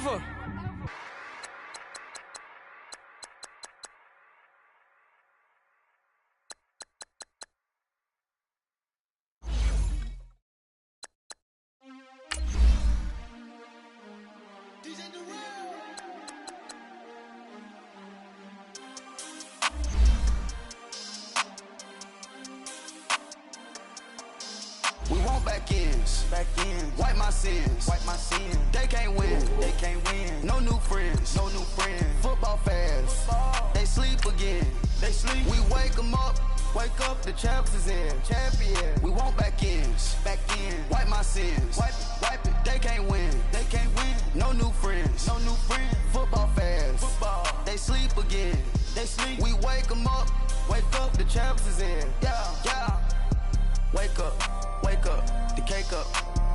Ever. We want back ends, wipe my sins, They can't win, No new friends, Football fast, they sleep again, We wake them up, the champs is in, champion. We want back ends, wipe my sins, wipe it. They can't win, No new friends, Football fast, they sleep again, We wake them up, the champs is in, yeah. Wake up, the cake up,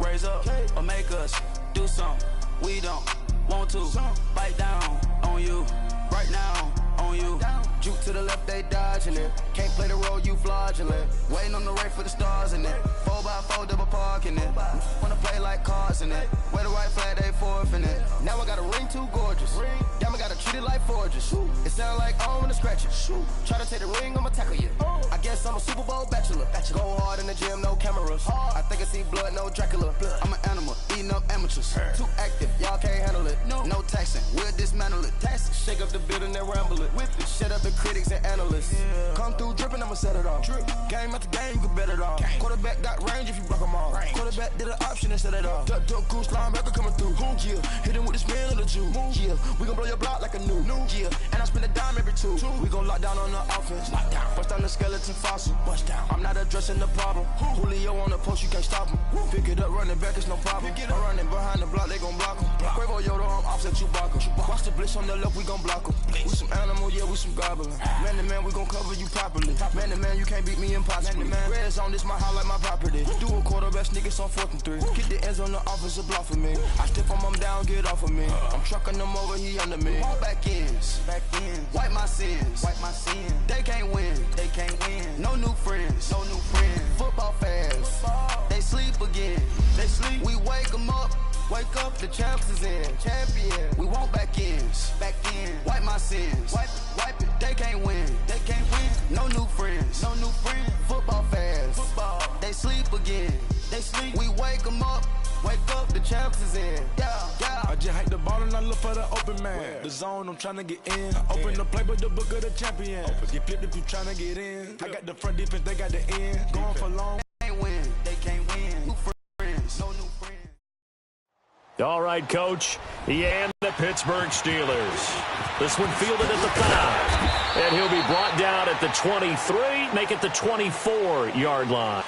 raise up, or make us do something we don't want to. Bite down on you, right now on you. Juke to the left, they dodging it. Can't play the role, you fraudulent. Waiting on the race for the stars in it. 4x4 double parking it. Wanna play like cars in it. Wear the white flag, they forfeit it. Now I got a ring too gorgeous. Damn, I gotta treat it like forges. It sound like I don't wanna scratch it. Try to take the ring, I'ma tackle you. I guess I'm a Super Bowl bachelor. Go hard in the gym, no cameras. I think I see blood, no Dracula. I'm an animal, eating up amateurs. Too active, y'all can't handle it. No taxing, we'll dismantle it. Shake up the building and ramble it. Whip it, shut up the critics and analysts. Come through dripping, I'ma set it off. Game after game, you can bet it off. Quarterback got range if you block them all. Quarterback did an option and set it off. Duck goose linebacker coming through. Yeah, hit him with the spin of the Jew. Yeah, we gon' blow your block like a new. Yeah, and I spend a dime every two. We gon' lock down on the offense. Bust down the skeleton fossil. I'm not addressing the problem. Julio on the post, you can't stop him. Pick it up, running back, it's no problem. I'm running behind the block, they gon' block him. Quavo Yoda, I'm offset Chewbacca. Watch the blitz on the left, we gon' block him. We some animal, yeah, we some goblin. Man to man, we gon' cover you properly. Man to man, you can't beat me impossibly. Red zone, this my highlight, my property. Do a quarterback sneakers on 4th and 3. Get the ends on the offensive block for me. I step on him down, get off of me. I'm trucking them over, he under me. Back ends, wipe my sins, They can't win, No new friends, Football fast, they sleep again, We wake them up, the champs is in, champion. We want back ends, wipe my sins, wipe it. They can't win, No new friends, Football fast, they sleep again, We wake them up, the champs is in, yeah. I just hike the ball and I look for the open man. The zone, I'm tryna get in. Open the playbook, the book of the champion. Get flipped if you tryna get in. I got the front defense, they got the end. Going for long. They can't win. New friends, no new friends. All right, Coach. And the Pittsburgh Steelers. This one fielded at the 5. And he'll be brought down at the 23, make it the 24-yard line.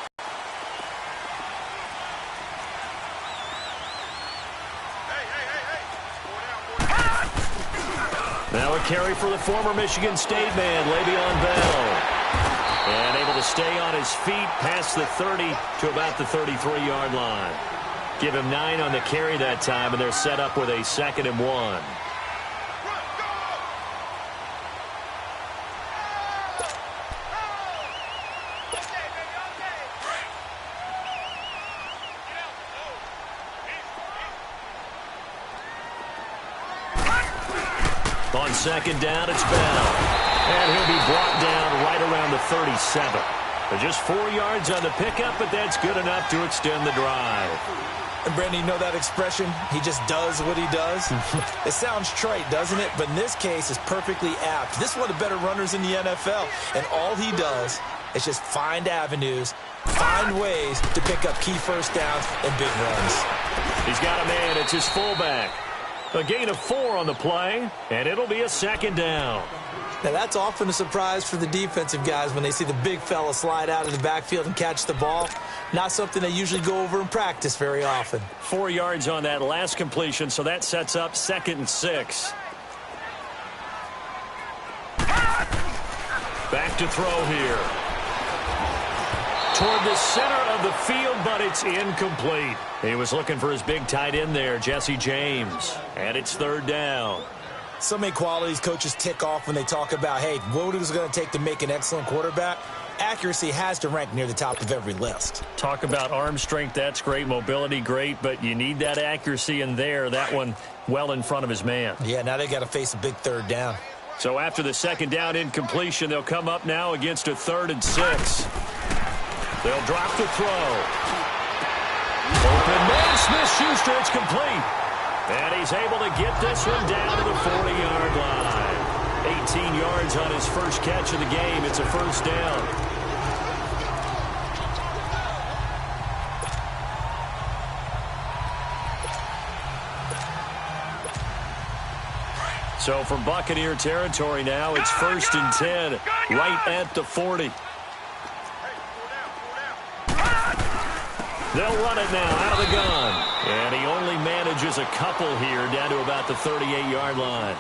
Now a carry for the former Michigan State man, Le'Veon Bell. And able to stay on his feet past the 30 to about the 33-yard line. Give him 9 on the carry that time, and they're set up with a 2nd and 1. On 2nd down, it's Bell. And he'll be brought down right around the 37. Just 4 yards on the pickup, but that's good enough to extend the drive. And Brandon, you know that expression? He just does what he does? It sounds trite, doesn't it? But in this case, it's perfectly apt. This is one of the better runners in the NFL. And all he does is just find avenues, find ways to pick up key first downs and big runs. He's got a man. It's his fullback. A gain of 4 on the play, and it'll be a 2nd down. Now, that's often a surprise for the defensive guys when they see the big fella slide out of the backfield and catch the ball. Not something they usually go over in practice very often. 4 yards on that last completion, so that sets up 2nd and 6. Back to throw here. Toward the center of the field, but it's incomplete. He was looking for his big tight end there, Jesse James. And it's 3rd down. So many qualities coaches tick off when they talk about, hey, what is it going to take to make an excellent quarterback? accuracy has to rank near the top of every list. Talk about arm strength, that's great. Mobility, great, but you need that accuracy in there. That one well in front of his man. Yeah, now they got to face a big third down. So after the second down incompletion, they'll come up now against a 3rd and 6. They'll drop the throw. Open man, Smith-Schuster, it's complete. And he's able to get this one down to the 40-yard line. 18 yards on his first catch of the game. It's a first down. So from Buccaneer territory now, it's 1st and 10, right at the 40. They'll run it now out of the gun. And he only manages a couple here down to about the 38-yard line.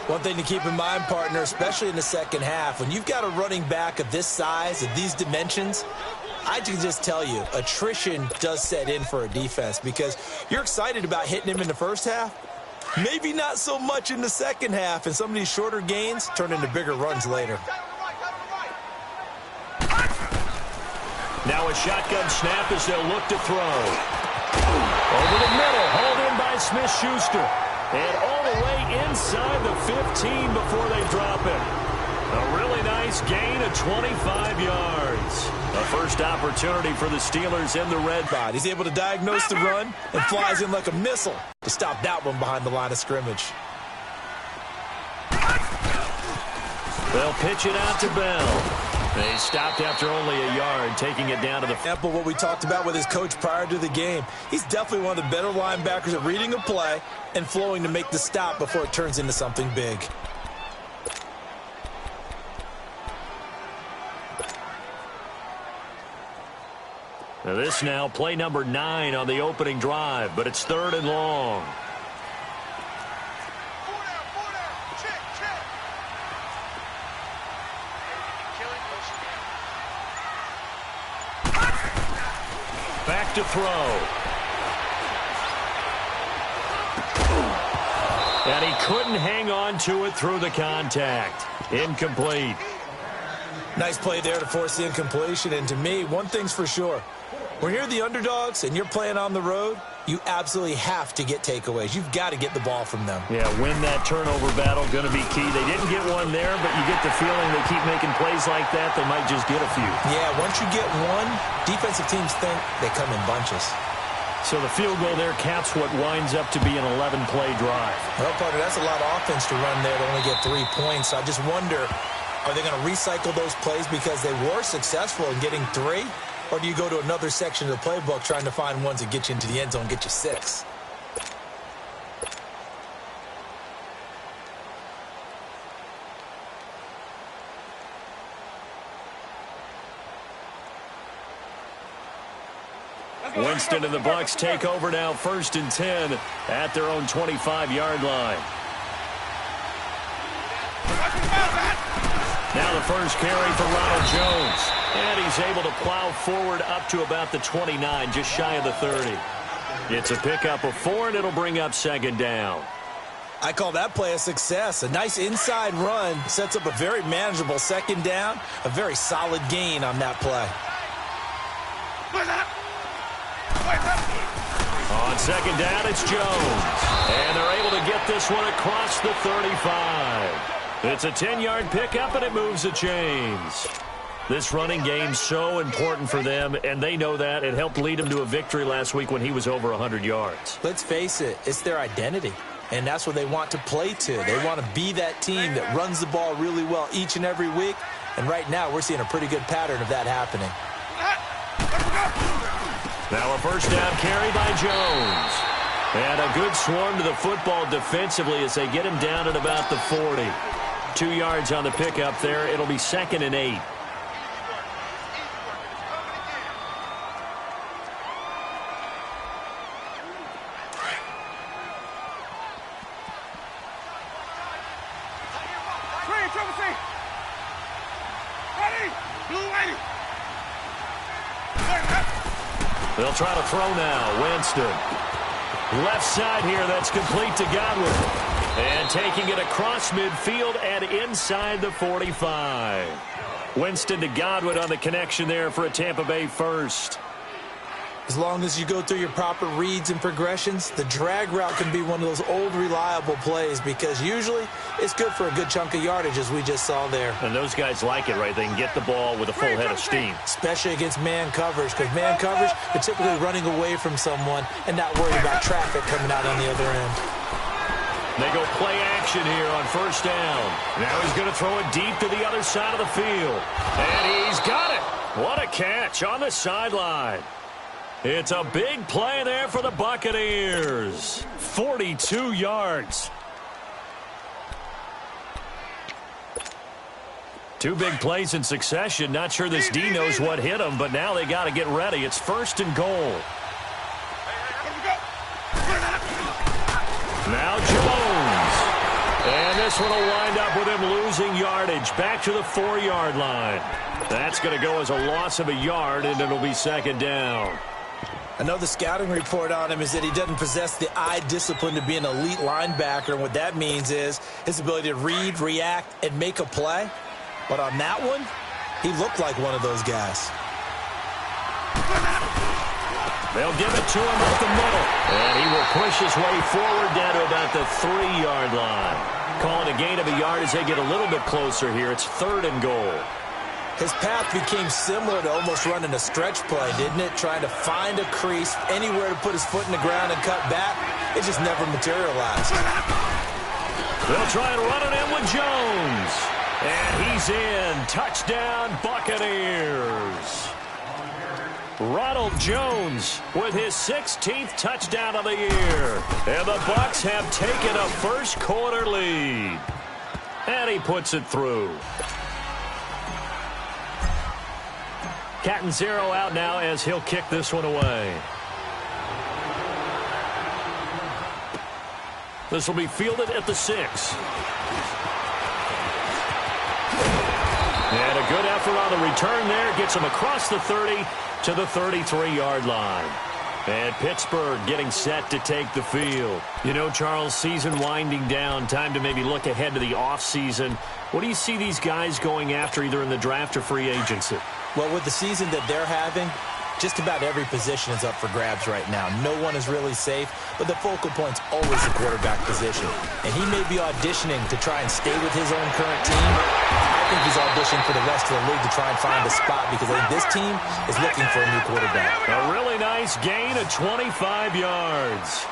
One thing to keep in mind, partner, especially in the second half, when you've got a running back of this size, of these dimensions, I can just tell you, attrition does set in for a defense because you're excited about hitting him in the first half. Maybe not so much in the second half, and some of these shorter gains turn into bigger runs later. Now a shotgun snap as they'll look to throw. Over the middle, hauled in by Smith-Schuster. And all the way inside the 15 before they drop it. A really nice gain of 25 yards. A first opportunity for the Steelers in the red dot. He's able to diagnose the run and flies in like a missile to stop that one behind the line of scrimmage. They'll pitch it out to Bell. They stopped after only a yard, taking it down to the... Example what we talked about with his coach prior to the game. He's definitely one of the better linebackers at reading a play and flowing to make the stop before it turns into something big. Now this now, play number 9 on the opening drive, but it's 3rd and long. Back to throw. And he couldn't hang on to it through the contact. Incomplete. Nice play there to force the incompletion. And to me, one thing's for sure. When you're the underdogs and you're playing on the road, you absolutely have to get takeaways. You've got to get the ball from them. Yeah, win that turnover battle, going to be key. They didn't get one there, but you get the feeling they keep making plays like that, they might just get a few. Yeah, once you get one, defensive teams think they come in bunches. So the field goal there caps what winds up to be an 11-play drive. Well, partner, that's a lot of offense to run there to only get 3 points. I just wonder, are they going to recycle those plays because they were successful in getting 3? Or do you go to another section of the playbook trying to find ones that get you into the end zone and get you 6? Winston and the Bucs take over now, 1st and 10 at their own 25-yard line. Now the first carry for Ronald Jones. And he's able to plow forward up to about the 29, just shy of the 30. It's a pickup of 4, and it'll bring up 2nd down. I call that play a success. A nice inside run sets up a very manageable 2nd down. A very solid gain on that play. On 2nd down, it's Jones. And they're able to get this one across the 35. It's a 10-yard pickup, and it moves the chains. This running game so important for them, and they know that. It helped lead them to a victory last week when he was over 100 yards. Let's face it, it's their identity, and that's what they want to play to. They want to be that team that runs the ball really well each and every week, and right now we're seeing a pretty good pattern of that happening. Now a first down carry by Jones. And a good swarm to the football defensively as they get him down at about the 40. 2 yards on the pickup there. It'll be 2nd and 8. They'll try to throw now. Winston. Left side here. That's complete to Godwin. And taking it across midfield and inside the 45. Winston to Godwin on the connection there for a Tampa Bay first. As long as you go through your proper reads and progressions, the drag route can be one of those old reliable plays because usually it's good for a good chunk of yardage, as we just saw there. And those guys like it, right? They can get the ball with a full head of steam. Especially against man coverage, because man coverage, they're typically running away from someone and not worried about traffic coming out on the other end. They go play action here on first down. Now he's going to throw it deep to the other side of the field. And he's got it. What a catch on the sideline. It's a big play there for the Buccaneers. 42 yards. Two big plays in succession. Not sure this D knows what hit him, but now they got to get ready. It's first and goal. Now Jones. And this one will wind up with him losing yardage. Back to the 4-yard line. That's going to go as a loss of a yard, and it'll be second down. I know the scouting report on him is that he doesn't possess the eye discipline to be an elite linebacker, and what that means is his ability to read, react, and make a play. But on that one, he looked like one of those guys. They'll give it to him up the middle. And he will push his way forward down to about the 3-yard line. Calling a gain of a yard as they get a little bit closer here. It's third and goal. His path became similar to almost running a stretch play, didn't it? Trying to find a crease, anywhere to put his foot in the ground and cut back. It just never materialized. They'll try and run it in with Jones. And he's in. Touchdown, Buccaneers. Ronald Jones with his 16th touchdown of the year. And the Bucs have taken a first-quarter lead. And he puts it through. Catanzaro out now as he'll kick this one away. This will be fielded at the 6. And a good effort on the return there. Gets him across the 30 to the 33-yard line. And Pittsburgh getting set to take the field. You know, Charles, season winding down. Time to maybe look ahead to the offseason. What do you see these guys going after either in the draft or free agency? Well, with the season that they're having, just about every position is up for grabs right now. No one is really safe, but the focal point's always the quarterback position. And he may be auditioning to try and stay with his own current team. I think he's auditioning for the rest of the league to try and find a spot because I think this team is looking for a new quarterback. A really nice gain of 25 yards.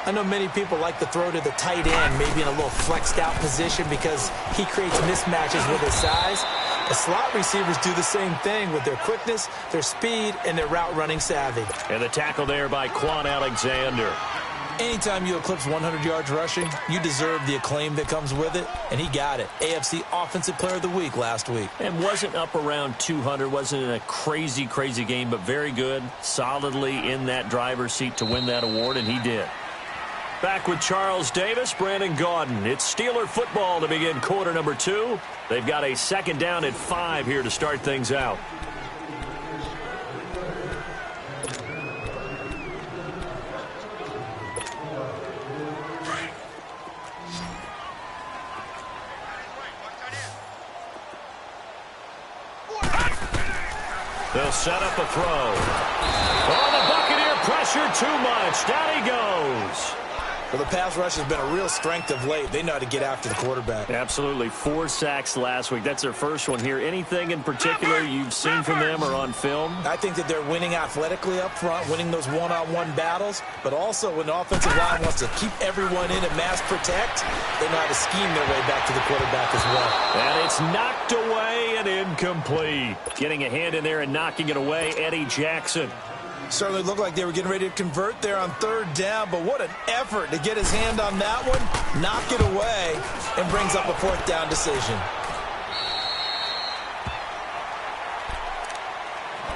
I know many people like to throw to the tight end, maybe in a little flexed out position because he creates mismatches with his size. The slot receivers do the same thing with their quickness, their speed, and their route running savvy. And the tackle there by Quan Alexander. Anytime you eclipse 100 yards rushing, you deserve the acclaim that comes with it, and he got it. AFC Offensive Player of the Week last week. And wasn't up around 200, wasn't in a crazy, crazy game, but very good, solidly in that driver's seat to win that award, and he did. Back with Charles Davis, Brandon Gaudin. It's Steeler football to begin quarter number 2. They've got a second down at 5 here to start things out. They'll set up a throw. Oh, the Buccaneer pressure too much. Down he goes. Well, the pass rush has been a real strength of late. They know how to get after the quarterback. Absolutely. 4 sacks last week. That's their first one here. Anything in particular you've seen from them or on film? I think that they're winning athletically up front, winning those one-on-one battles, but also when the offensive line wants to keep everyone in and mass protect, they know how to scheme their way back to the quarterback as well. And it's knocked away and incomplete. Getting a hand in there and knocking it away, Eddie Jackson. Certainly looked like they were getting ready to convert there on third down, but what an effort to get his hand on that one, knock it away, and brings up a fourth down decision.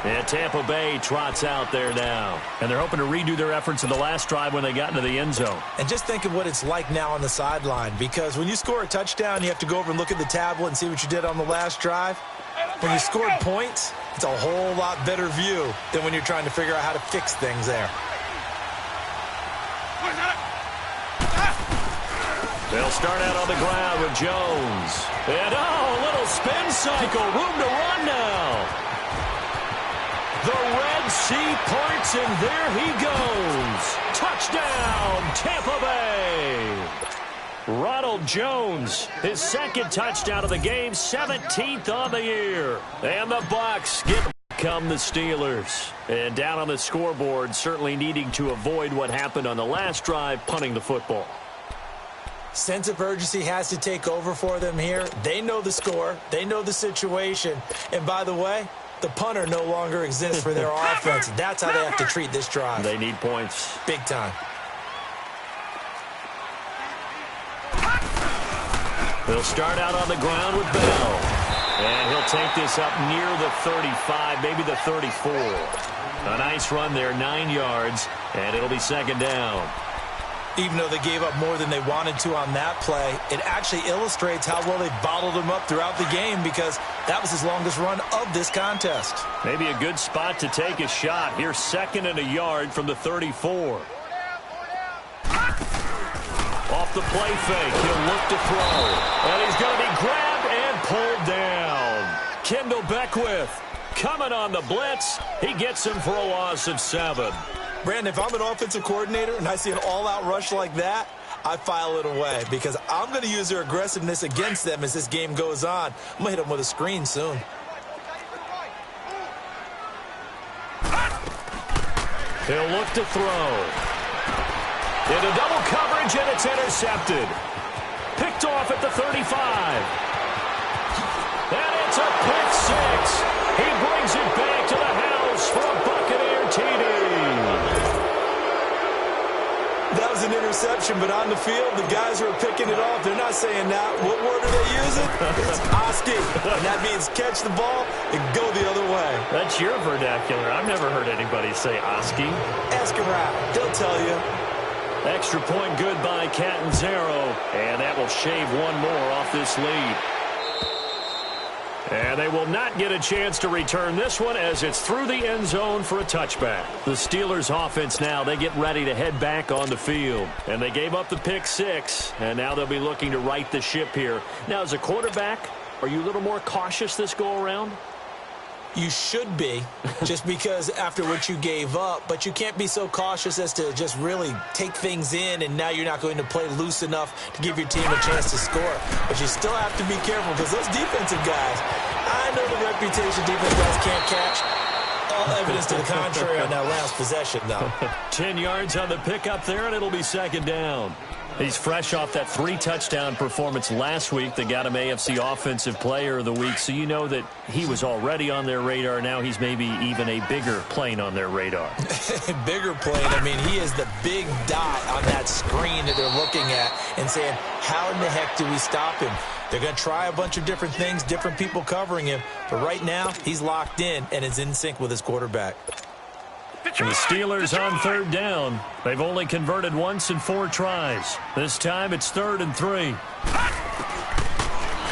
And Tampa Bay trots out there now. And they're hoping to redo their efforts in the last drive when they got into the end zone. And just think of what it's like now on the sideline, because when you score a touchdown, you have to go over and look at the tablet and see what you did on the last drive. When you scored points, it's a whole lot better view than when you're trying to figure out how to fix things there. They'll start out on the ground with Jones. And, a little spin cycle. Room to run now. The Red Sea parts, and there he goes. Touchdown, Tampa Bay. Ronald Jones, his second touchdown of the game, 17th on the year. And the Bucs come the Steelers. And down on the scoreboard, certainly needing to avoid what happened on the last drive, punting the football. Sense of urgency has to take over for them here. They know the score. They know the situation. And by the way, the punter no longer exists for their offense. That's how they have to treat this drive. They need points. Big time. He'll start out on the ground with Bell. And he'll take this up near the 35, maybe the 34. A nice run there, 9 yards, and it'll be second down. Even though they gave up more than they wanted to on that play, it actually illustrates how well they bottled him up throughout the game because that was his longest run of this contest. Maybe a good spot to take a shot. Here's second and a yard from the 34. Off the play fake, he'll look to throw. And he's going to be grabbed and pulled down. Kendall Beckwith coming on the blitz. He gets him for a loss of 7. Brandon, if I'm an offensive coordinator and I see an all-out rush like that, I file it away because I'm going to use their aggressiveness against them as this game goes on. I'm going to hit them with a screen soon. He'll look to throw. Into double coverage, and it's intercepted. Picked off at the 35. And it's a pick 6. He brings it back to the house for a Buccaneer TD. That was an interception, but on the field, the guys who are picking it off, they're not saying that. What word are they using? It's Oski. And that means catch the ball and go the other way. That's your vernacular. I've never heard anybody say Oski. Ask around. They'll tell you. Extra point good by Catanzaro, and that will shave one more off this lead. And they will not get a chance to return this one as it's through the end zone for a touchback. The Steelers offense now, they get ready to head back on the field. And they gave up the pick 6, and now they'll be looking to right the ship here. Now, as a quarterback, are you a little more cautious this go-around? You should be, just because after what you gave up, but you can't be so cautious as to just really take things in, and now you're not going to play loose enough to give your team a chance to score. But you still have to be careful because those defensive guys, I know the reputation defensive guys can't catch. All evidence to the contrary on that last possession, though. 10 yards on the pickup there, and it'll be second down. He's fresh off that 3-touchdown performance last week that got him AFC Offensive Player of the Week, so you know that he was already on their radar. Now he's maybe even a bigger plane on their radar. Bigger plane. I mean, he is the big dot on that screen that they're looking at and saying, how in the heck do we stop him? They're going to try a bunch of different things, different people covering him, but right now he's locked in and is in sync with his quarterback. And the Steelers on third down. They've only converted once in 4 tries. This time it's 3rd and 3.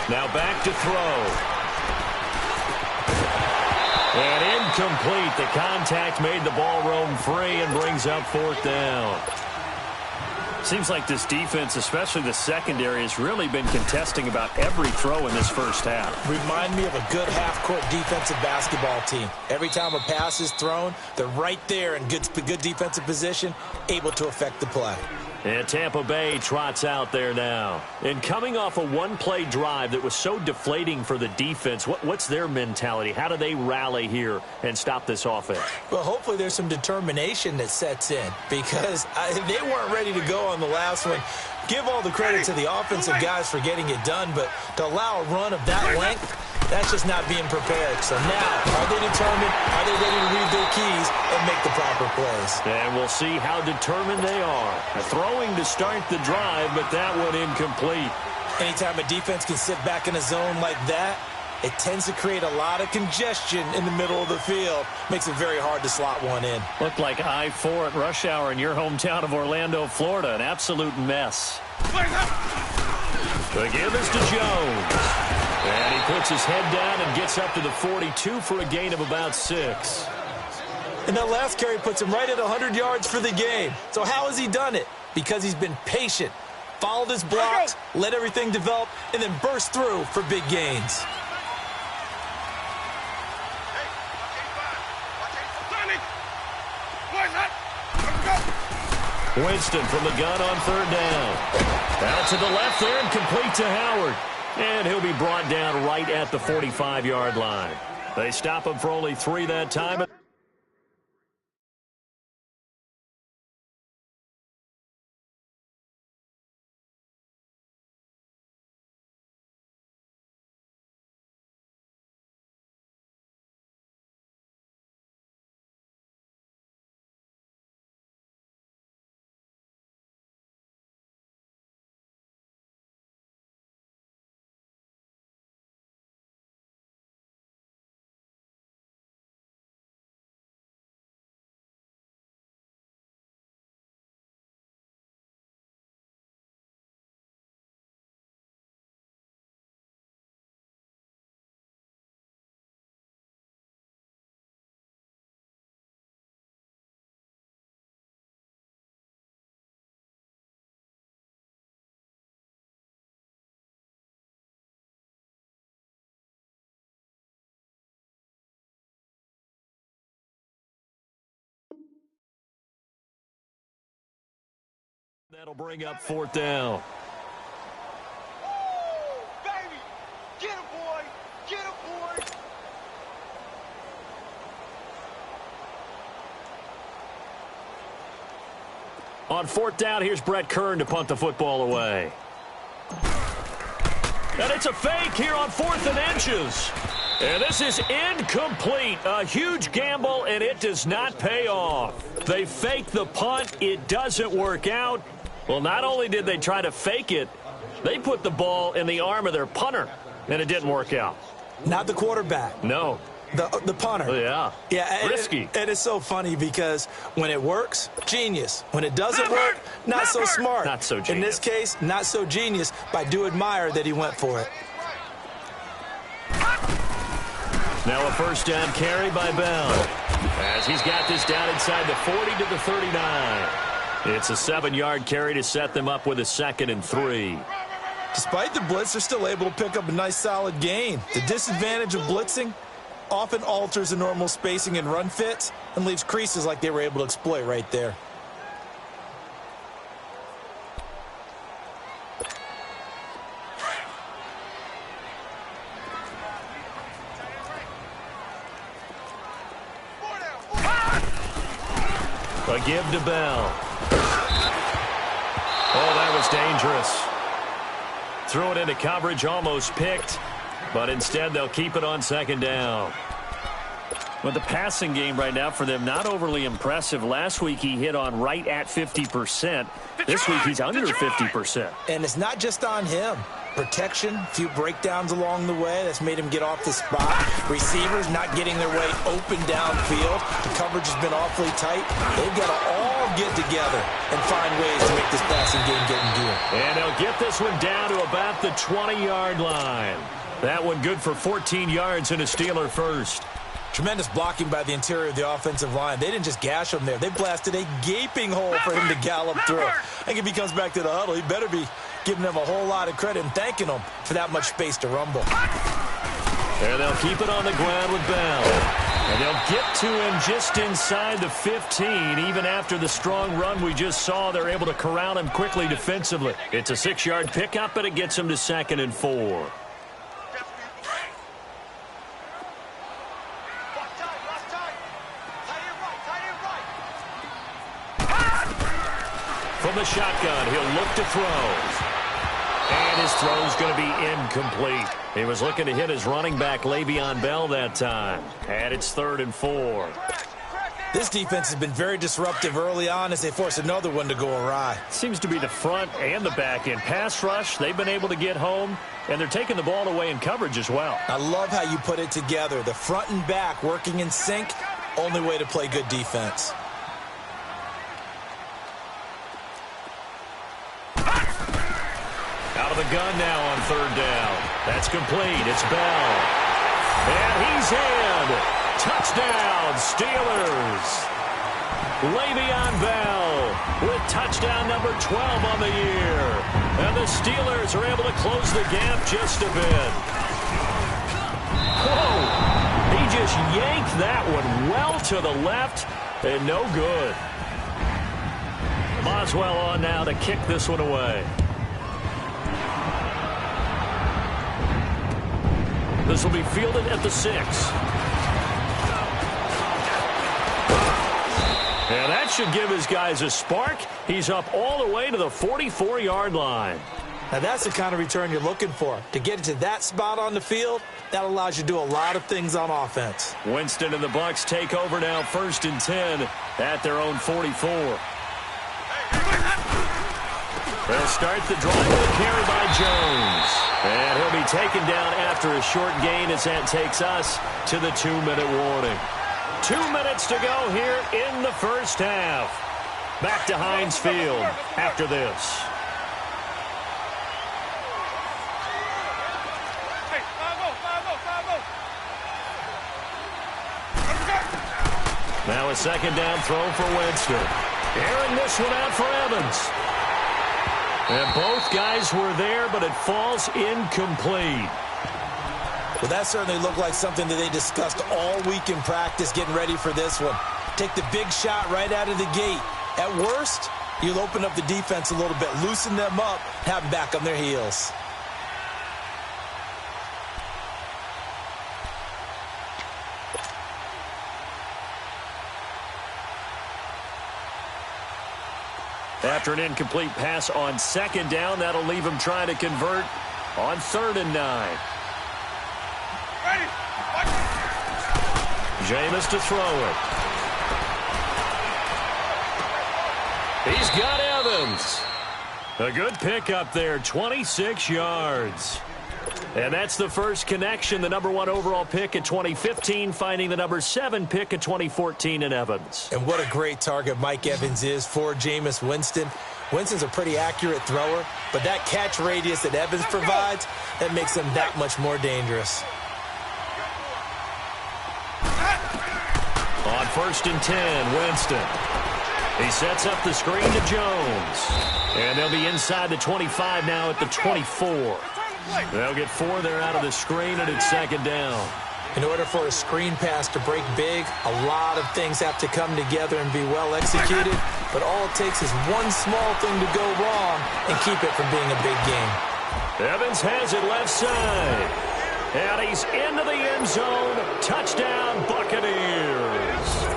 Now back to throw. And incomplete. The contact made the ball roam free and brings up 4th down. Seems like this defense, especially the secondary, has really been contesting about every throw in this first half. Remind me of a good half-court defensive basketball team. Every time a pass is thrown, they're right there in good defensive position, able to affect the play. And Tampa Bay trots out there now. And coming off a one-play drive that was so deflating for the defense, what's their mentality? How do they rally here and stop this offense? Well, hopefully there's some determination that sets in because they weren't ready to go on the last one. Give all the credit to the offensive guys for getting it done, but to allow a run of that length, that's just not being prepared. So now, are they determined? Are they ready to read their keys and make the proper plays? And we'll see how determined they are. Throwing to start the drive, but that one incomplete. Anytime a defense can sit back in a zone like that, it tends to create a lot of congestion in the middle of the field. Makes it very hard to slot one in. Looked like I-4 at rush hour in your hometown of Orlando, Florida. An absolute mess. The give is to Jones. And he puts his head down and gets up to the 42 for a gain of about 6. And that last carry puts him right at 100 yards for the game. So how has he done it? Because he's been patient, followed his blocks, let everything develop, and then burst through for big gains. Winston from the gun on third down. Out to the left there and complete to Howard. And he'll be brought down right at the 45-yard line. They stop him for only 3 that time. That'll bring up 4th down. Baby, get him, boy. Get him, boy. On 4th down, here's Brett Kern to punt the football away. And it's a fake here on 4th and inches. And this is incomplete. A huge gamble, and it does not pay off. They fake the punt. It doesn't work out. Well, not only did they try to fake it, they put the ball in the arm of their punter, and it didn't work out. Not the quarterback. No. The punter. Yeah. Risky. And it's so funny because when it works, genius. When it doesn't work, not so smart. Not so genius. In this case, not so genius, but I do admire that he went for it. Now a 1st down carry by Bell, as he's got this down inside the 40 to the 39. It's a 7-yard carry to set them up with a 2nd and 3. Despite the blitz, they're still able to pick up a nice solid gain. The disadvantage of blitzing often alters the normal spacing and run fits and leaves creases like they were able to exploit right there. A give to Bell. Oh, that was dangerous. Threw it into coverage, almost picked, but instead they'll keep it on 2nd down. Well, the passing game right now for them, not overly impressive. Last week he hit on right at 50%. This week he's under 50%. And it's not just on him. Protection, a few breakdowns along the way. That's made him get off the spot. Receivers not getting their way open downfield. The coverage has been awfully tight. They've got to all get together and find ways to make this passing game get in gear. And they'll get this one down to about the 20-yard line. That one good for 14 yards and a Steeler first. Tremendous blocking by the interior of the offensive line. They didn't just gash him there. They blasted a gaping hole for him to gallop through. I think if he comes back to the huddle, he better be giving them a whole lot of credit and thanking them for that much space to rumble. And they'll keep it on the ground with Bell. And they'll get to him just inside the 15. Even after the strong run we just saw, they're able to corral him quickly defensively. It's a 6-yard pickup, but it gets him to 2nd and 4. From the shotgun, he'll look to throw. And his throw's going to be incomplete. He was looking to hit his running back, Le'Veon Bell, that time. And it's 3rd and 4. This defense has been very disruptive early on as they force another one to go awry. Seems to be the front and the back end. Pass rush, they've been able to get home, and they're taking the ball away in coverage as well. I love how you put it together. The front and back working in sync, only way to play good defense. Out of the gun now on 3rd down. That's complete. It's Bell. And he's in. Touchdown, Steelers. Le'Veon Bell with touchdown number 12 on the year. Steelers are able to close the gap just a bit. Whoa! He just yanked that one well to the left, and no good. Boswell on now to kick this one away. This will be fielded at the 6. And that should give his guys a spark. He's up all the way to the 44-yard line. Now that's the kind of return you're looking for. To get to that spot on the field, that allows you to do a lot of things on offense. Winston and the Bucs take over now, 1st and 10 at their own 44. They'll start the drive with a carry by Jones. And he'll be taken down after a short gain as that takes us to the 2-minute warning. 2 minutes to go here in the first half. Back to Heinz Field after this. Now a second down throw for Winston. Airing this one out for Evans. And both guys were there, but it falls incomplete. Well, that certainly looked like something that they discussed all week in practice getting ready for this one. Take the big shot right out of the gate. At worst, you'll open up the defense a little bit, loosen them up, have them back on their heels. After an incomplete pass on 2nd down, that'll leave him trying to convert on 3rd and 9. Jameis to throw it. He's got Evans. A good pickup there, 26 yards. And that's the first connection, the number 1 overall pick in 2015, finding the number 7 pick in 2014 in Evans. And what a great target Mike Evans is for Jameis Winston. Winston's a pretty accurate thrower, but that catch radius that Evans provides, that makes him that much more dangerous. On 1st and 10, Winston. He sets up the screen to Jones. And they'll be inside the 25 now at the 24. They'll get 4 there out of the screen, and it's 2nd down. In order for a screen pass to break big, a lot of things have to come together and be well executed. But all it takes is one small thing to go wrong and keep it from being a big game. Evans has it left side. And he's into the end zone. Touchdown, Buccaneers.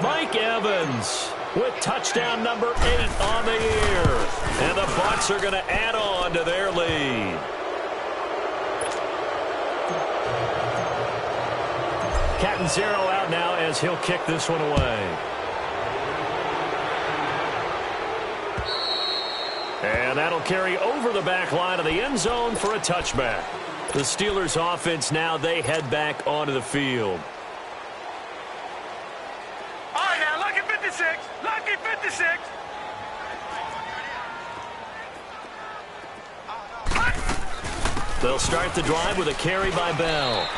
Mike Evans with touchdown number 8 on the year. And the Bucs are going to add on to their lead. Catanzaro out now as he'll kick this one away. And that'll carry over the back line of the end zone for a touchback. The Steelers offense now, they head back onto the field. All right, now, lucky 56. Lucky 56. They'll start the drive with a carry by Bell.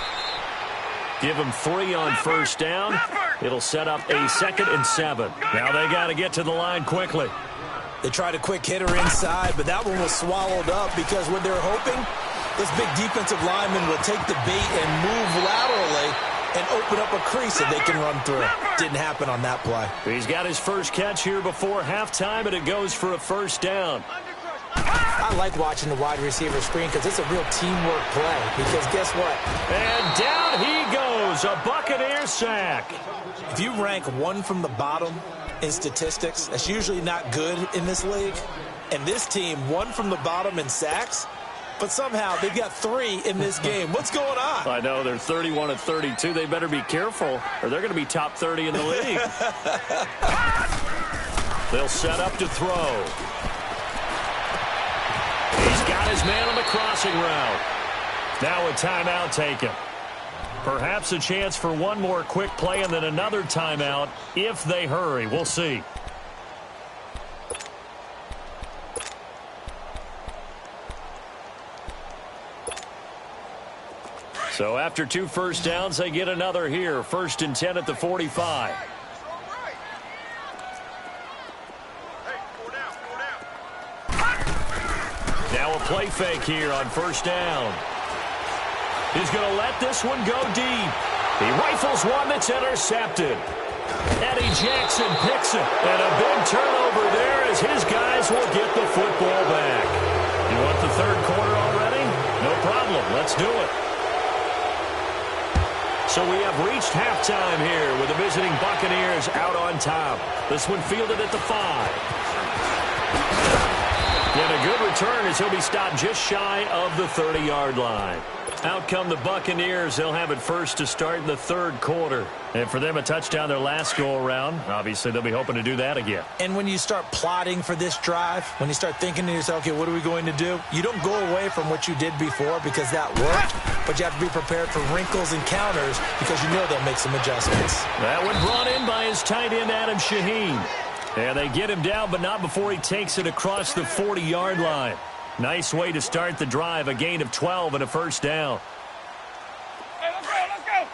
Give him 3 on 1st down. It'll set up a 2nd and 7. Now they got to get to the line quickly. They tried a quick hitter inside, but that one was swallowed up because what they're hoping, this big defensive lineman will take the bait and move laterally and open up a crease that they can run through. Didn't happen on that play. He's got his first catch here before halftime, and it goes for a 1st down. I like watching the wide receiver screen because it's a real teamwork play. Because guess what? And down he goes, a Buccaneer sack. If you rank 1 from the bottom in statistics, that's usually not good in this league. And this team, 1 from the bottom in sacks, but somehow they've got 3 in this game. What's going on? I know, they're 31 of 32. They better be careful, or they're going to be top 30 in the league. They'll set up to throw. He's got his man on the crossing route. Now a timeout taken. Perhaps a chance for one more quick play and then another timeout if they hurry. We'll see. So after 2 first downs, they get another here. 1st and 10 at the 45. Now a play fake here on first down. He's going to let this one go deep. He rifles one that's intercepted. Eddie Jackson picks it. And a big turnover there as his guys will get the football back. You want the third quarter already? No problem. Let's do it. So we have reached halftime here with the visiting Buccaneers out on top. This one fielded at the 5. And a good return as he'll be stopped just shy of the 30-yard line. Out come the Buccaneers. They'll have it first to start in the third quarter. And for them, a touchdown their last go-around. Obviously, they'll be hoping to do that again. And when you start plotting for this drive, when you start thinking to yourself, okay, what are we going to do? You don't go away from what you did before because that worked, but you have to be prepared for wrinkles and counters because you know they'll make some adjustments. That one brought in by his tight end, Adam Shaheen. And they get him down, but not before he takes it across the 40-yard line. Nice way to start the drive, a gain of 12 and a first down. Hey, let's go, let's go.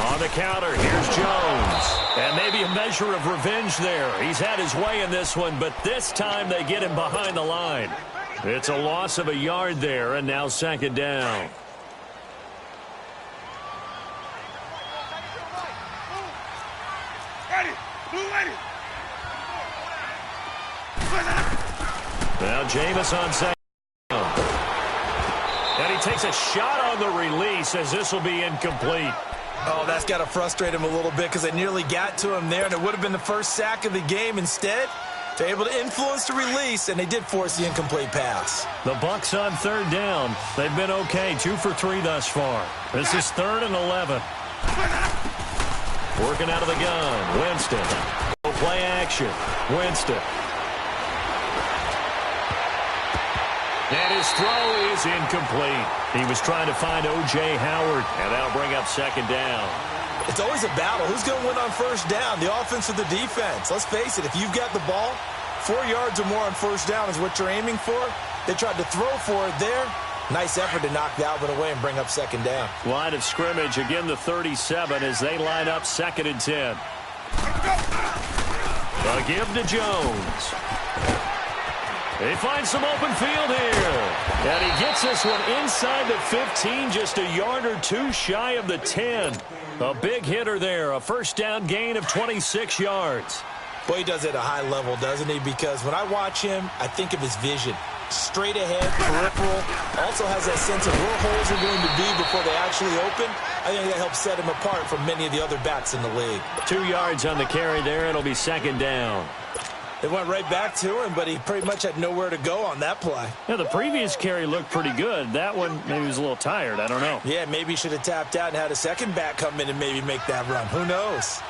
On the counter, here's Jones. And maybe a measure of revenge there. He's had his way in this one, but this time they get him behind the line. It's a loss of a yard there, and now second down. Now Jameis on second down. And he takes a shot on the release as this will be incomplete. Oh, that's got to frustrate him a little bit because they nearly got to him there, and it would have been the first sack of the game. Instead, they're able to influence the release, and they did force the incomplete pass. The Bucs on third down. They've been okay, 2 for 3 thus far. This is 3rd and 11. Working out of the gun, Winston. Play action, Winston. And his throw is incomplete. He was trying to find O.J. Howard, and that'll bring up second down. It's always a battle. Who's going to win on first down, the offense or the defense? Let's face it, if you've got the ball, 4 yards or more on first down is what you're aiming for. They tried to throw for it there. Nice effort to knock that one away and bring up second down. Line of scrimmage, again the 37 as they line up 2nd and 10. A give to Jones. They find some open field here. And he gets this one inside the 15, just a yard or two shy of the 10. A big hitter there, a first down gain of 26 yards. Boy, he does it at a high level, doesn't he? Because when I watch him, I think of his vision. Straight ahead, peripheral. Also has that sense of where holes are going to be before they actually open. I think that helps set him apart from many of the other backs in the league. 2 yards on the carry there. It'll be second down. They went right back to him, but he pretty much had nowhere to go on that play. Yeah, the previous carry looked pretty good. That one, maybe he was a little tired. I don't know. Yeah, maybe he should have tapped out and had a second back come in and maybe make that run. Who knows?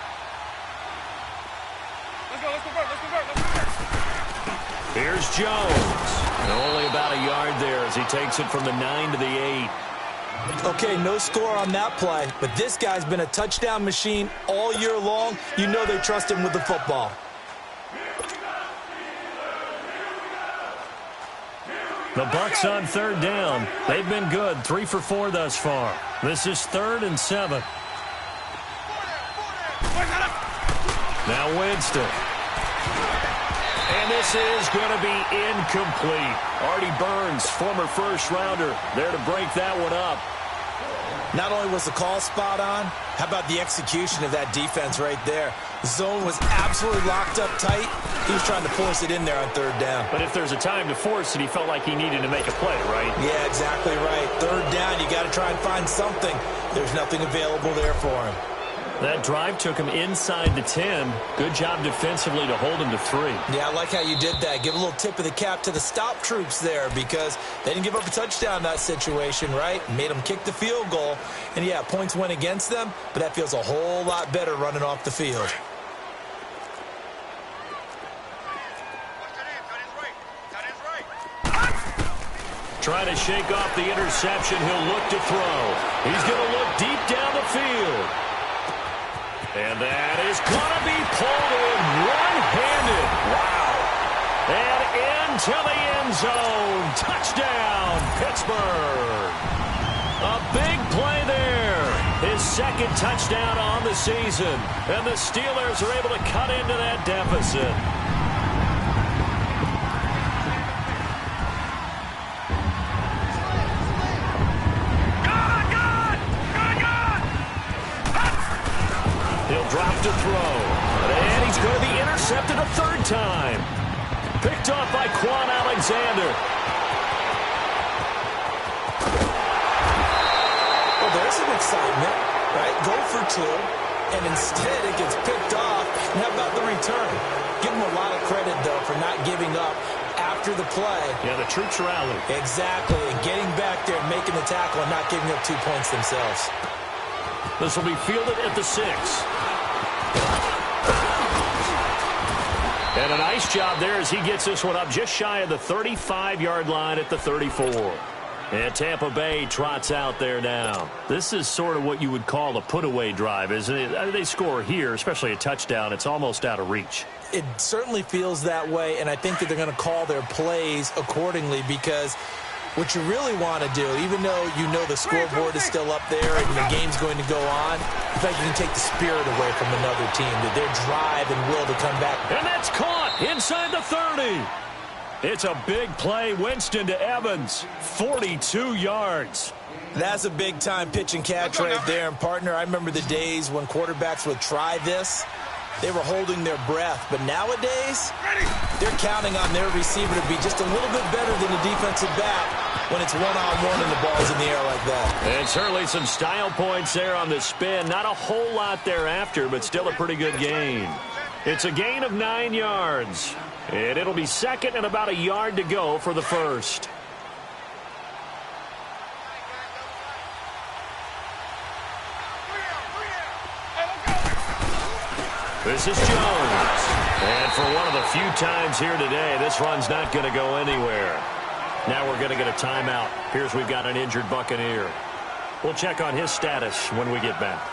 Let's go, let's convert, let's convert, let's convert. Here's Jones. And only about a yard there as he takes it from the 9 to the 8. Okay, no score on that play, but this guy's been a touchdown machine all year long. You know they trust him with the football. The Bucs on third down. They've been good, 3 for 4 thus far. This is 3rd and 7. Now Winston. And this is going to be incomplete. Artie Burns, former first-rounder, there to break that one up. Not only was the call spot on, how about the execution of that defense right there? The zone was absolutely locked up tight. He was trying to force it in there on third down. But if there's a time to force it, he felt like he needed to make a play, right? Yeah, exactly right. Third down, you got to try and find something. There's nothing available there for him. That drive took him inside the 10. Good job defensively to hold him to 3. Yeah, I like how you did that. Give a little tip of the cap to the stop troops there because they didn't give up a touchdown in that situation, right? Made them kick the field goal. And, yeah, points went against them, but that feels a whole lot better running off the field. Trying to shake off the interception. He'll look to throw. He's going to look deep down the field. And that is going to be pulled in one-handed. Wow. And into the end zone. Touchdown, Pittsburgh. A big play there. His second touchdown on the season. And the Steelers are able to cut into that deficit. He'll drop to throw. And he's going to be intercepted a third time. Picked off by Quan Alexander. Well, there's some excitement, right? Go for two, and instead it gets picked off. And how about the return? Give him a lot of credit, though, for not giving up after the play. Yeah, the troops rallied. Exactly, and getting back there and making the tackle and not giving up 2 points themselves. This will be fielded at the 6. And a nice job there as he gets this one up just shy of the 35-yard line at the 34. And Tampa Bay trots out there now. This is sort of what you would call a put-away drive, isn't it? I mean, they score here, especially a touchdown. It's almost out of reach. It certainly feels that way, and I think that they're going to call their plays accordingly because what you really want to do, even though you know the scoreboard is still up there and the game's going to go on, in fact, you can take the spirit away from another team, that their drive and will to come back. And that's caught inside the 30. It's a big play. Winston to Evans, 42 yards. That's a big-time pitch and catch right there. And, partner, I remember the days when quarterbacks would try this. They were holding their breath. But nowadays, they're counting on their receiver to be just a little bit better than the defensive back when it's one-on-one and the ball's in the air like that. And certainly some style points there on the spin. Not a whole lot thereafter, but still a pretty good gain. It's a gain of 9 yards. And it'll be second and about a yard to go for the first. This is Jones. And for one of the few times here today, this run's not going to go anywhere. Now we're going to get a timeout. Here's we've got an injured Buccaneer. We'll check on his status when we get back.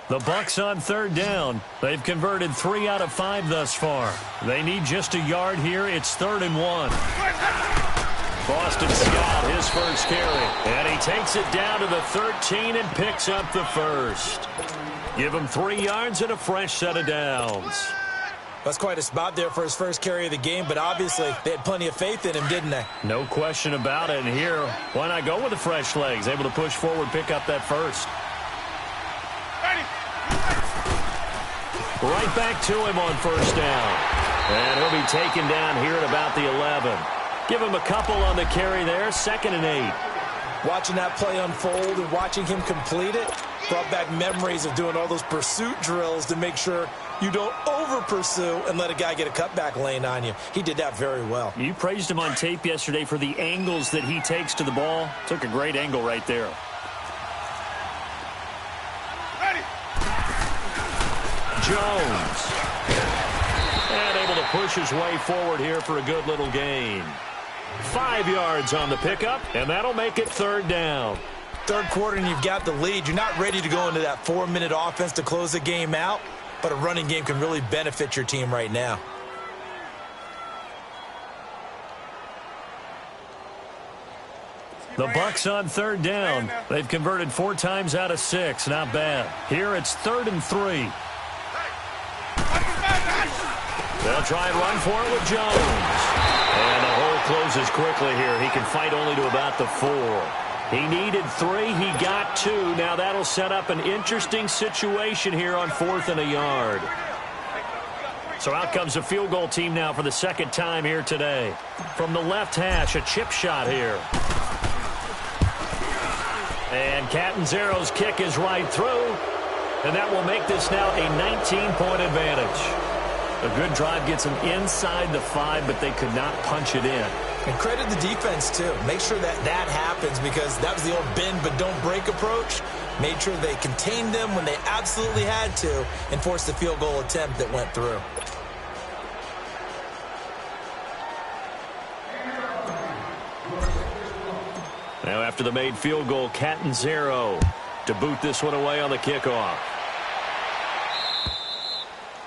The Bucs on third down. They've converted 3 out of 5 thus far. They need just a yard here. It's 3rd and 1. Boston Scott, his first carry. And he takes it down to the 13 and picks up the first. Give him 3 yards and a fresh set of downs. That's quite a spot there for his first carry of the game, but obviously they had plenty of faith in him, didn't they? No question about it. And here, why not go with the fresh legs? Able to push forward, pick up that first. Right back to him on first down. And he'll be taken down here at about the 11. Give him a couple on the carry there, 2nd and 8. Watching that play unfold and watching him complete it brought back memories of doing all those pursuit drills to make sure you don't over-pursue and let a guy get a cutback lane on you. He did that very well. You praised him on tape yesterday for the angles that he takes to the ball. Took a great angle right there. Jones. And able to push his way forward here for a good little gain. 5 yards on the pickup, and that'll make it 3rd down. Third quarter and you've got the lead. You're not ready to go into that 4-minute offense to close the game out, but a running game can really benefit your team right now. The Bucs on 3rd down. They've converted 4 times out of 6. Not bad. Here it's 3rd and 3. They'll try and run for it with Jones. And the hole closes quickly here. He can fight only to about the 4. He needed 3. He got 2. Now that'll set up an interesting situation here on 4th and a yard. So out comes the field goal team now for the 2nd time here today. From the left hash, a chip shot here. And Catanzaro's kick is right through. And that will make this now a 19-point advantage. A good drive gets them inside the 5, but they could not punch it in. And credit the defense, too. Make sure that that happens because that was the old bend but don't break approach. Made sure they contained them when they absolutely had to and forced the field goal attempt that went through. Now after the made field goal, Catanzaro to boot this one away on the kickoff.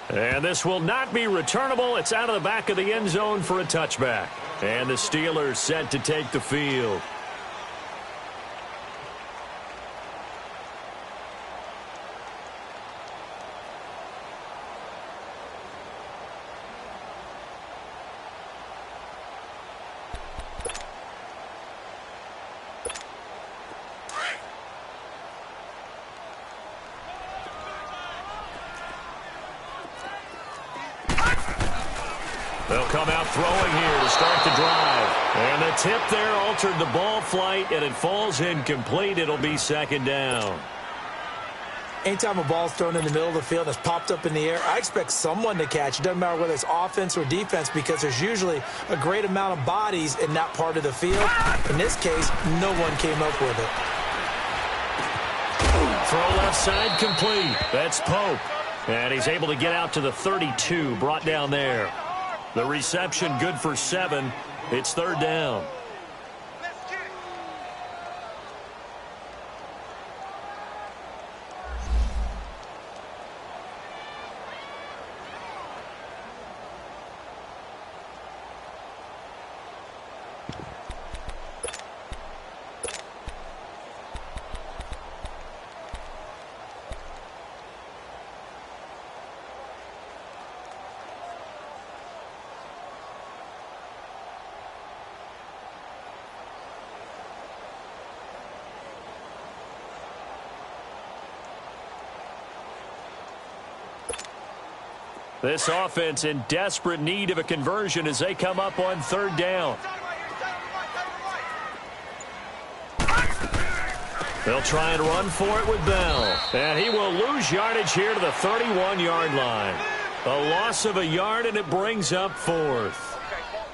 And this will not be returnable. It's out of the back of the end zone for a touchback. And the Steelers set to take the field. They'll come out throwing here to start the drive. And the tip there altered the ball flight, and it falls incomplete. It'll be second down. Anytime a ball's thrown in the middle of the field and it's popped up in the air, I expect someone to catch. It doesn't matter whether it's offense or defense, because there's usually a great amount of bodies in that part of the field. In this case, no one came up with it. Throw left side complete. That's Pope. And he's able to get out to the 32, brought down there. The reception good for 7. It's third down. This offense in desperate need of a conversion as they come up on third down. They'll try and run for it with Bell. And he will lose yardage here to the 31-yard line. A loss of a yard, and it brings up fourth.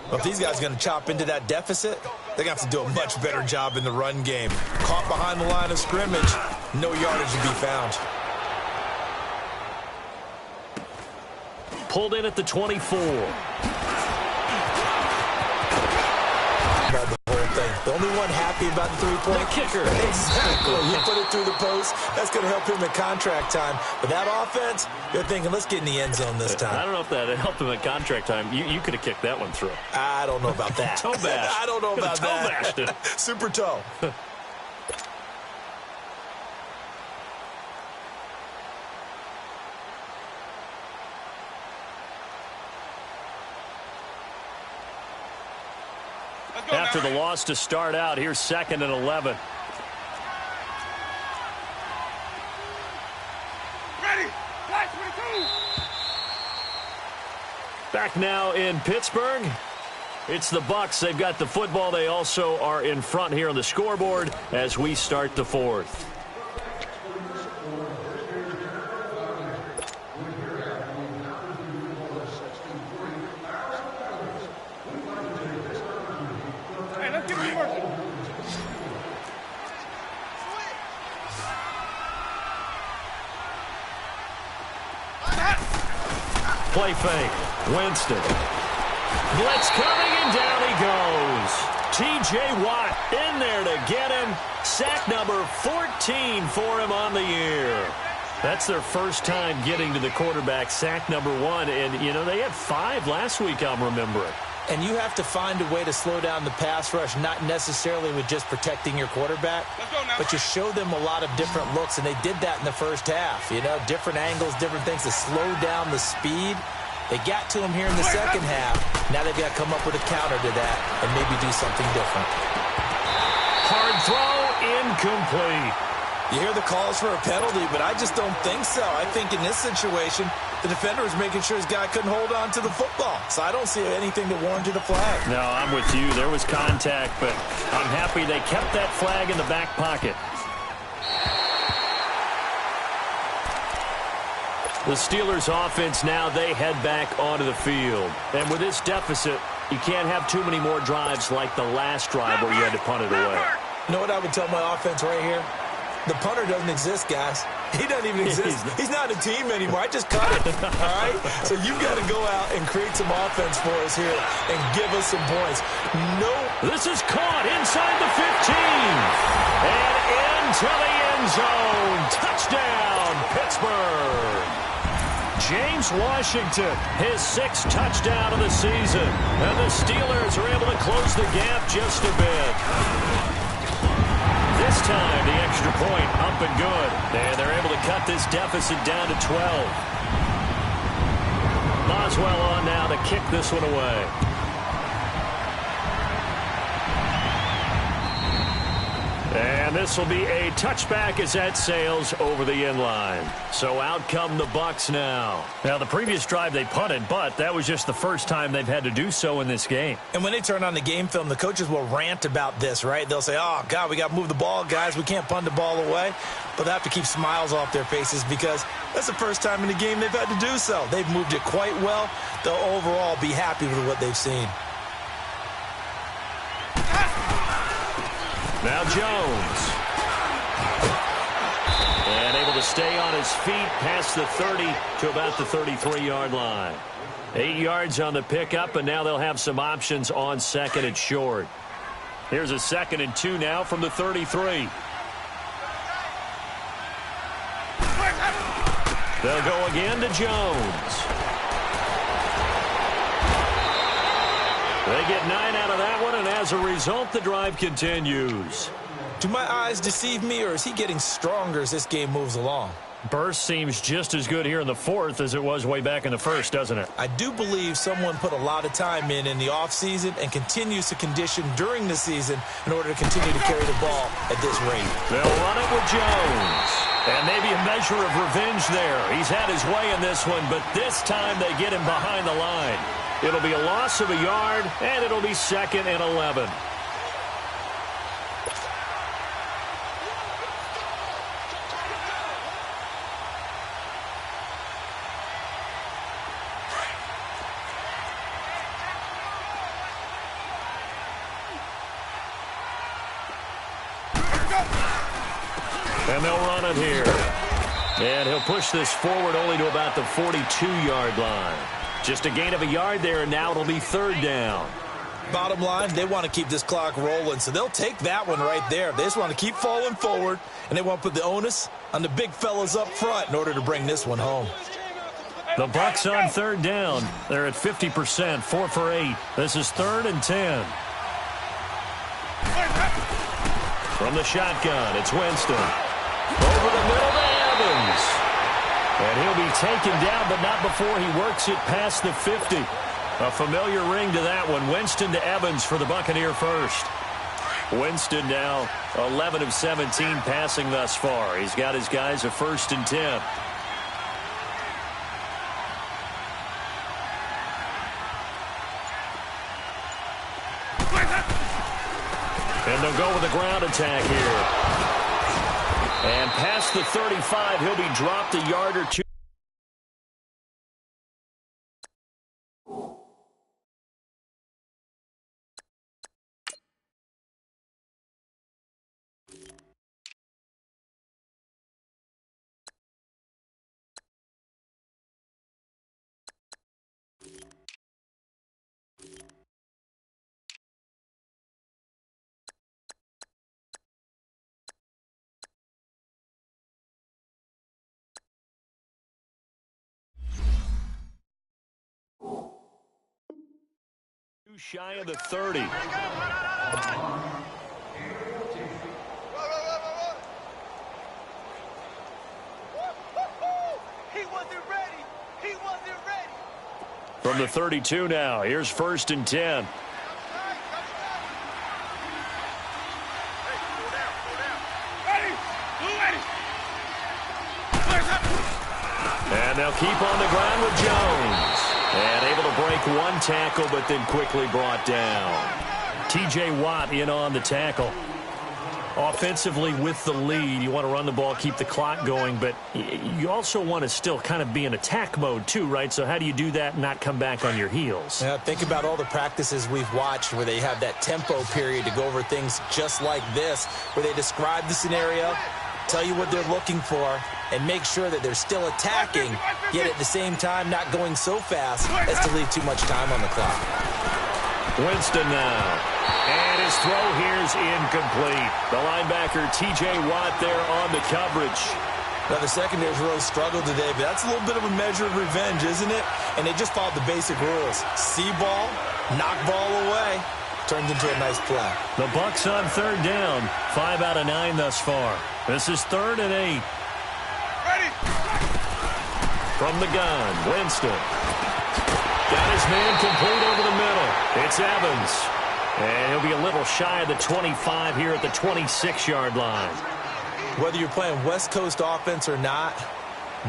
Well, if these guys are going to chop into that deficit, they're going to have to do a much better job in the run game. Caught behind the line of scrimmage, no yardage to be found. Pulled in at the 24. About the whole thing. The only one happy about the three-point. The kicker. Exactly. You put it through the post. That's going to help him at contract time. But that offense, they're thinking, let's get in the end zone this time. I don't know if that helped him at contract time. You could have kicked that one through. I don't know about that. Toe bash. I don't know about toe that. Bashed it. Super toe. After the loss to start out, here's 2nd and 11. Ready? Flash 22. Back now in Pittsburgh. It's the Bucs. They've got the football. They also are in front here on the scoreboard as we start the fourth. Play fake. Winston. Blitz coming, and down he goes. T.J. Watt in there to get him. Sack number 14 for him on the year. That's their first time getting to the quarterback, sack number 1. And, you know, they had 5 last week, I'm remembering. And you have to find a way to slow down the pass rush, not necessarily with just protecting your quarterback, but you show them a lot of different looks, and they did that in the first half. You know, different angles, different things to slow down the speed. They got to him here in the second half. Now they've got to come up with a counter to that and maybe do something different. Hard throw, incomplete. You hear the calls for a penalty, but I just don't think so. I think in this situation, the defender was making sure his guy couldn't hold on to the football. So I don't see anything that warranted a flag. No, I'm with you. There was contact, but I'm happy they kept that flag in the back pocket. The Steelers offense now, they head back onto the field. And with this deficit, you can't have too many more drives like the last drive where you had to punt it away. You know what I would tell my offense right here? The punter doesn't exist, guys. He doesn't even exist. He's not a team anymore. I just cut it, all right? So you've got to go out and create some offense for us here and give us some points. No. This is caught inside the 15. to the end zone. Touchdown, Pittsburgh. James Washington, his 6th touchdown of the season. And the Steelers are able to close the gap just a bit. This time, the extra point up and good. And they're able to cut this deficit down to 12. Boswell on now to kick this one away. And this will be a touchback as that sails over the end line. So out come the Bucs now. Now, the previous drive they punted, but that was just the first time they've had to do so in this game. And when they turn on the game film, the coaches will rant about this, right? They'll say, oh, God, we got to move the ball, guys. We can't punt the ball away. But they have to keep smiles off their faces because that's the first time in the game they've had to do so. They've moved it quite well. They'll overall be happy with what they've seen. Now Jones. And able to stay on his feet past the 30 to about the 33-yard line. 8 yards on the pickup, and now they'll have some options on 2nd and short. Here's a 2nd and 2 now from the 33. They'll go again to Jones. They get 9 out of that one, and as a result, the drive continues. Do my eyes deceive me, or is he getting stronger as this game moves along? Burst seems just as good here in the 4th as it was way back in the 1st, doesn't it? I do believe someone put a lot of time in the offseason and continues to condition during the season in order to continue to carry the ball at this rate. They'll run it with Jones. And maybe a measure of revenge there. He's had his way in this one, but this time they get him behind the line. It'll be a loss of a yard, and it'll be 2nd and 11. And they'll run it here. And he'll push this forward only to about the 42-yard line. Just a gain of a yard there, and now it'll be 3rd down. Bottom line, they want to keep this clock rolling, so they'll take that one right there. They just want to keep falling forward, and they want to put the onus on the big fellas up front in order to bring this one home. The Bucs on 3rd down. They're at 50%, 4 for 8. This is 3rd and 10. From the shotgun, it's Winston. Over the middle to Evans. And he'll be taken down, but not before he works it past the 50. A familiar ring to that one. Winston to Evans for the Buccaneer first. Winston now 11 of 17 passing thus far. He's got his guys a 1st and 10. And they'll go with a ground attack here. And past the 35, he'll be dropped a yard or two. Shy of the 30. He wasn't ready. He wasn't ready. From the 32 now, here's 1st and 10. And they'll keep on the ground with Jones. And able to break one tackle, but then quickly brought down. T.J. Watt in on the tackle. Offensively with the lead, you want to run the ball, keep the clock going, but you also want to still kind of be in attack mode too, right? So how do you do that and not come back on your heels? Yeah, think about all the practices we've watched where they have that tempo period to go over things just like this, where they describe the scenario, tell you what they're looking for, and make sure that they're still attacking, yet at the same time not going so fast as to leave too much time on the clock. Winston now. And his throw here is is incomplete. The linebacker, T.J. Watt, there on the coverage. Now, the secondary's really struggled today, but that's a little bit of a measure of revenge, isn't it? And they just followed the basic rules. See ball, knock ball away. Turned into a nice play. The Bucs on third down. 5 out of 9 thus far. This is 3rd and 8. Ready. From the gun, Winston. Got his man complete over the middle. It's Evans. And he'll be a little shy of the 25 here at the 26-yard line. Whether you're playing West Coast offense or not,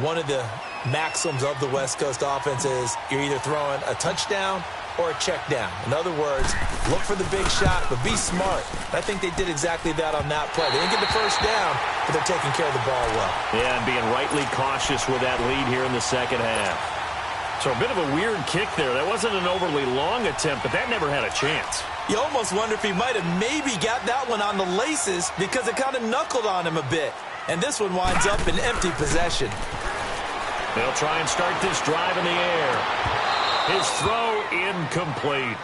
one of the maxims of the West Coast offense is you're either throwing a touchdown or a check down. In other words, look for the big shot, but be smart. I think they did exactly that on that play. They didn't get the first down, but they're taking care of the ball well. Yeah, and being rightly cautious with that lead here in the second half. So a bit of a weird kick there. That wasn't an overly long attempt, but that never had a chance. You almost wonder if he might have maybe got that one on the laces because it kind of knuckled on him a bit. And this one winds up in empty possession. They'll try and start this drive in the air. His throw incomplete.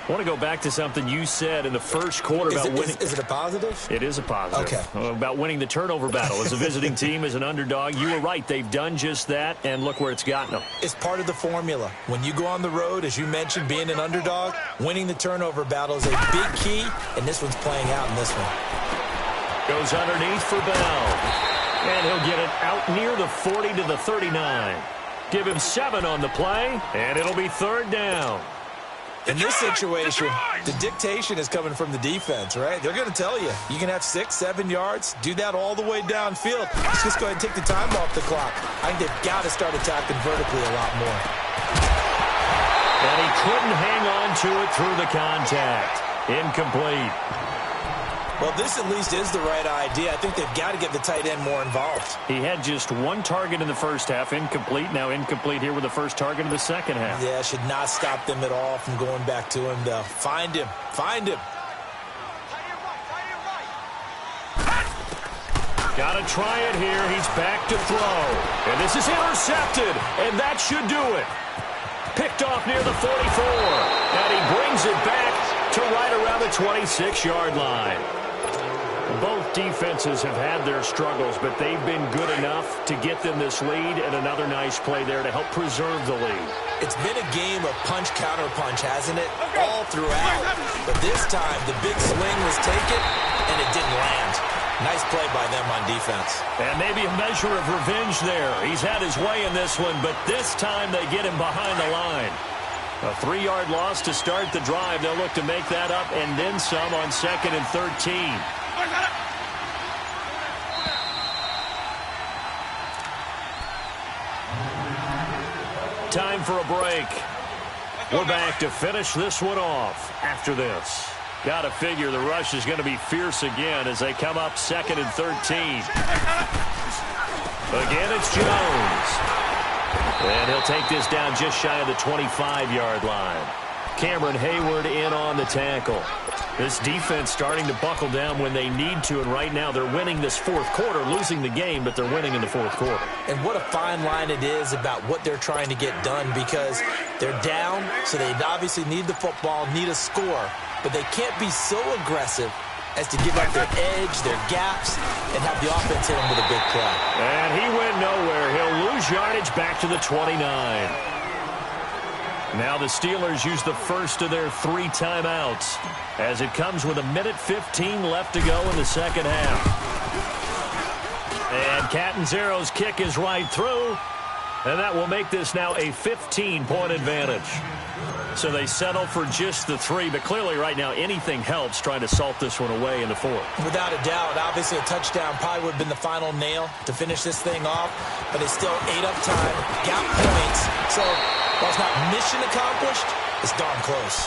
I want to go back to something you said in the first quarter about winning. Is it a positive? It is a positive. Okay. About winning the turnover battle. As a visiting team, as an underdog, you were right. They've done just that, and look where it's gotten them. It's part of the formula. When you go on the road, as you mentioned, being an underdog, winning the turnover battle is a big key, and this one's playing out in this one. Goes underneath for Bell. And he'll get it out near the 40 to the 39. Give him 7 on the play, and it'll be 3rd down. In this situation, the dictation is coming from the defense, right? They're going to tell you, you can have 6, 7 yards, do that all the way downfield. Let's just go ahead and take the time off the clock. I think they've got to start attacking vertically a lot more. And he couldn't hang on to it through the contact. Incomplete. Well, this at least is the right idea. I think they've got to get the tight end more involved. He had just 1 target in the first half, incomplete. Now incomplete here with the first target of the second half. Yeah, should not stop them at all from going back to him, though. Find him. Find him. Got to try it here. He's back to throw. And this is intercepted. And that should do it. Picked off near the 44. And he brings it back to right around the 26-yard line. Both defenses have had their struggles, but they've been good enough to get them this lead, and another nice play there to help preserve the lead. It's been a game of punch-counter-punch, hasn't it? All throughout. But this time, the big swing was taken, and it didn't land. Nice play by them on defense. And maybe a measure of revenge there. He's had his way in this one, but this time they get him behind the line. A 3-yard loss to start the drive. They'll look to make that up and then some on 2nd and 13. Time for a break. We're back to finish this one off after this. Got to figure the rush is going to be fierce again as they come up 2nd and 13. Again, it's Jones. And he'll take this down just shy of the 25-yard line. Cameron Hayward in on the tackle. This defense starting to buckle down when they need to, and right now they're winning this 4th quarter, losing the game, but they're winning in the 4th quarter. And what a fine line it is about what they're trying to get done, because they're down, so they obviously need the football, need a score, but they can't be so aggressive as to give up their edge, their gaps, and have the offense hit them with a big play. And he went nowhere. He'll lose yardage back to the 29. Now the Steelers use the first of their 3 timeouts as it comes with 1:15 left to go in the second half. And Catanzaro's kick is right through, and that will make this now a 15-point advantage. So they settle for just the 3, but clearly right now anything helps trying to salt this one away in the 4th. Without a doubt, obviously a touchdown probably would have been the final nail to finish this thing off, but they still ate up time, got points, so while it's not mission accomplished, it's darn close.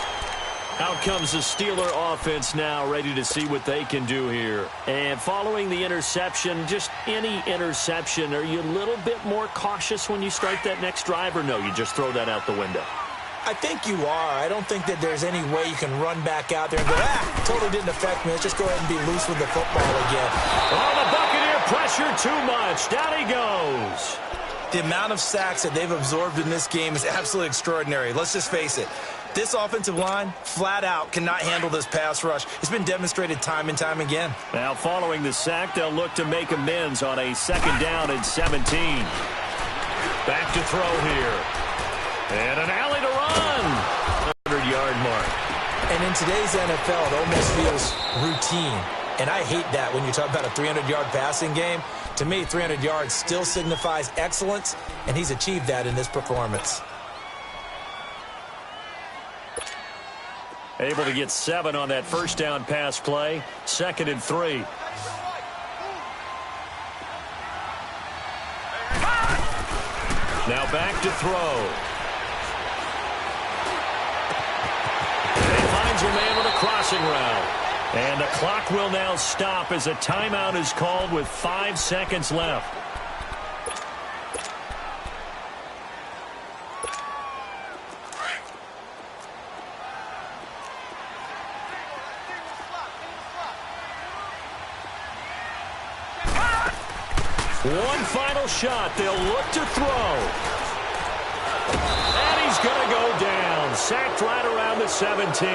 Out comes the Steeler offense now, ready to see what they can do here. And following the interception, just any interception, are you a little bit more cautious when you start that next drive, or no, you just throw that out the window? I think you are. I don't think that there's any way you can run back out there and go, totally didn't affect me. Let's just go ahead and be loose with the football again. Oh, the Buccaneer pressure too much. Down he goes. The amount of sacks that they've absorbed in this game is absolutely extraordinary. Let's just face it. This offensive line, flat out, cannot handle this pass rush. It's been demonstrated time and time again. Now, following the sack, they'll look to make amends on a 2nd down and 17. Back to throw here. And an alley to run. 100-yard mark. And in today's NFL, it almost feels routine. And I hate that when you talk about a 300-yard passing game. To me, 300 yards still signifies excellence, and he's achieved that in this performance. Able to get 7 on that 1st down pass play. 2nd and 3. Now back to throw. And he finds a man with a crossing route. And the clock will now stop as a timeout is called with 5 seconds left. One final shot. They'll look to throw. And he's going to go down. Sacked right around the 17.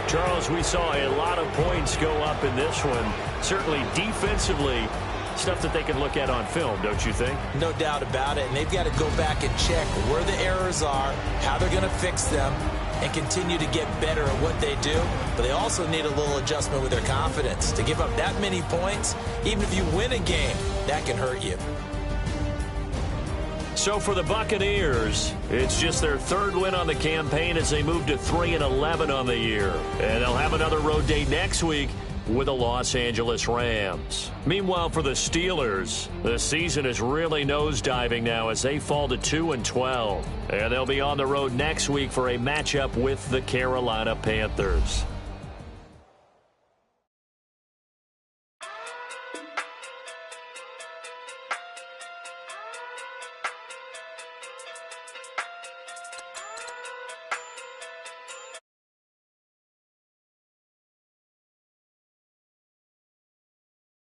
Charles, we saw a lot of points go up in this one. Certainly defensively, stuff that they can look at on film, don't you think? No doubt about it. And they've got to go back and check where the errors are, how they're going to fix them, and continue to get better at what they do. But they also need a little adjustment with their confidence. To give up that many points, even if you win a game, that can hurt you. So for the Buccaneers, it's just their 3rd win on the campaign as they move to 3-11 on the year. And they'll have another road day next week with the Los Angeles Rams. Meanwhile, for the Steelers, the season is really nosediving now as they fall to 2-12. And they'll be on the road next week for a matchup with the Carolina Panthers.